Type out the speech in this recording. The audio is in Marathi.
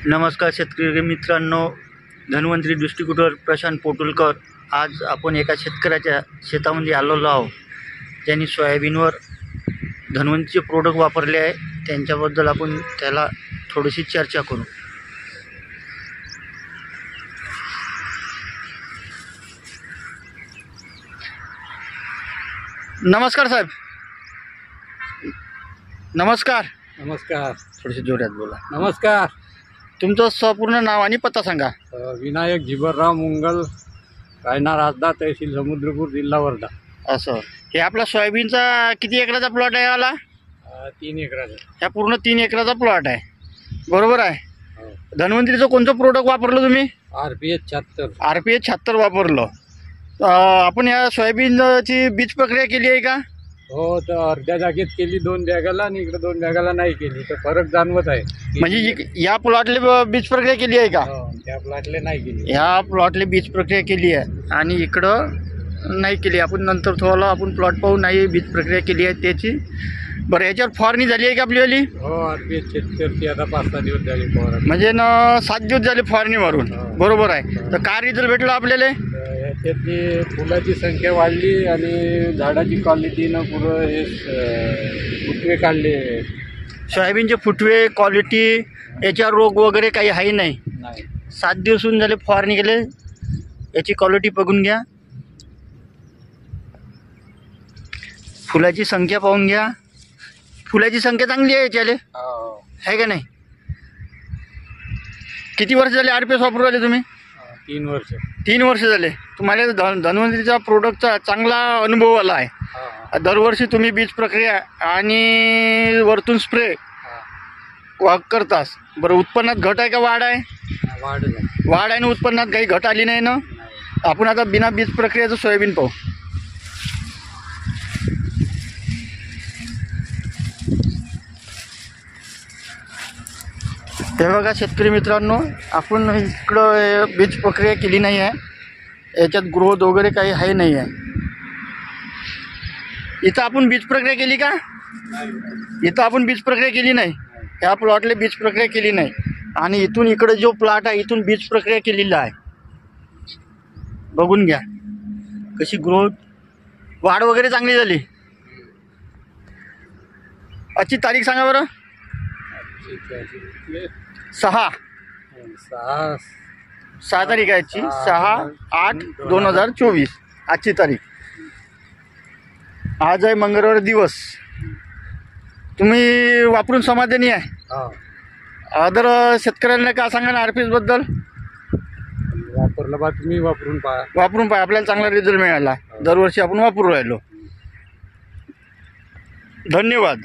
नमस्कार शेतकरी मित्रांनो, धन्वंतरी डिस्ट्रीब्युटर प्रशांत पोटुलकर. आज आपण एका शेतकऱ्याच्या शेतामध्ये आलेलो आहोत, ज्यांनी सोयाबीनवर धन्वंतरीचे प्रोडक्ट वापरले आहे. त्यांच्याबद्दल आपण त्याला थोडीशी चर्चा करू. नमस्कार साहेब. नमस्कार. नमस्कार. थोडेसे जोरात बोला. नमस्कार. तुमचं संपूर्ण नाव आणि पत्ता सांगा. विनायक जिबरराव मुंगल, रायनार आजदा, तहसील समुद्रपूर, जिल्हा वर्धा. असं हे आपला सोयाबीनचा किती एकराचा प्लॉट आहे? आला 3 एकराचा. ह्या पूर्ण 3 एकराचा प्लॉट आहे, बरोबर आहे. हो. धन्वंतरीचं कोणतं प्रोडक्ट वापरलं तुम्ही? RPH 76. RPH 76 वापरलं. आपण या सोयाबीनची बीज प्रक्रिया केली आहे का? हो, तर अर्ध्या जागेत केली 2 बॅगाला आणि इकडे 2 बॅगाला नाही केली, तर फरक जाणवत आहे. म्हणजे या प्लॉटले बीज प्रक्रिया केली आहे का? हो, त्या प्लॉटले नाही केली. ह्या प्लॉटले बीज प्रक्रिया केली आहे आणि इकडं नाही केली. आपण नंतर थोडं आपण प्लॉट पाहू. नाही बीज प्रक्रिया केली आहे त्याची. बरं, याच्यावर फवारणी झाली आहे का आपलीवाली? हो, RPH 76 आता 5-6 दिवस झाले फवारणी. म्हणजे 7 दिवस झाले फवारणी मारून, बरोबर आहे. तर काय रिझल्ट भेटला आपल्याला? त्यातली फुलाची संख्या वाढली आणि झाडाची क्वालिटीनं पुरं हे फुटवे काढले. सोयाबीनचे फुटवे, क्वालिटी, याच्यावर रोग वगैरे काही आहे नाही. 7 दिवस होऊन झाले फवारणी केले. याची क्वालिटी बघून घ्या, फुलाची संख्या पाहून घ्या. फुलाची संख्या चांगली आहे याच्याले, आहे का नाही? किती वर्ष झाले RPH वापरू राहिले तुम्ही? 3 वर्ष. 3 वर्ष झाले. तुम्हाला धन्वंतरीचा प्रोडक्टचा चांगला अनुभव आला आहे. दरवर्षी तुम्ही बीज प्रक्रिया आणि वरतून स्प्रे करतास. बरं, उत्पन्नात घट आहे का वाढ आहे? वाढ आहे ना. उत्पन्नात काही घट आली नाही ना. आपण आता बिना बीज प्रक्रियाचं सोयाबीन पाहू. ते बघा शेतकरी मित्रांनो, आपण इकडं बीज प्रक्रिया केली नाही आहे. याच्यात ग्रोथ वगैरे काही आहे नाही आहे. इथं आपण बीज प्रक्रिया केली का? इथं आपण बीज प्रक्रिया केली नाही. ह्या प्लॉटला बीज प्रक्रिया केली नाही. आणि इथून इकडे जो प्लॉट आहे, इथून बीज प्रक्रिया केलेला आहे. बघून घ्या कशी ग्रोथ, वाढ वगैरे चांगली झाली. आजची तारीख सांगा बरं. 6 तारीख आहे आजची. 6/8/2024 आजची तारीख. आज आहे मंगळवार दिवस. तुम्ही वापरून समाधानी आहे? अदर शेतकऱ्यांना काय सांगा ना RPH बद्दल? वापरलं बा, तुम्ही वापरून पहा. आपल्याला चांगला रिझल्ट मिळाला. दरवर्षी आपण वापरून राहिलो. धन्यवाद.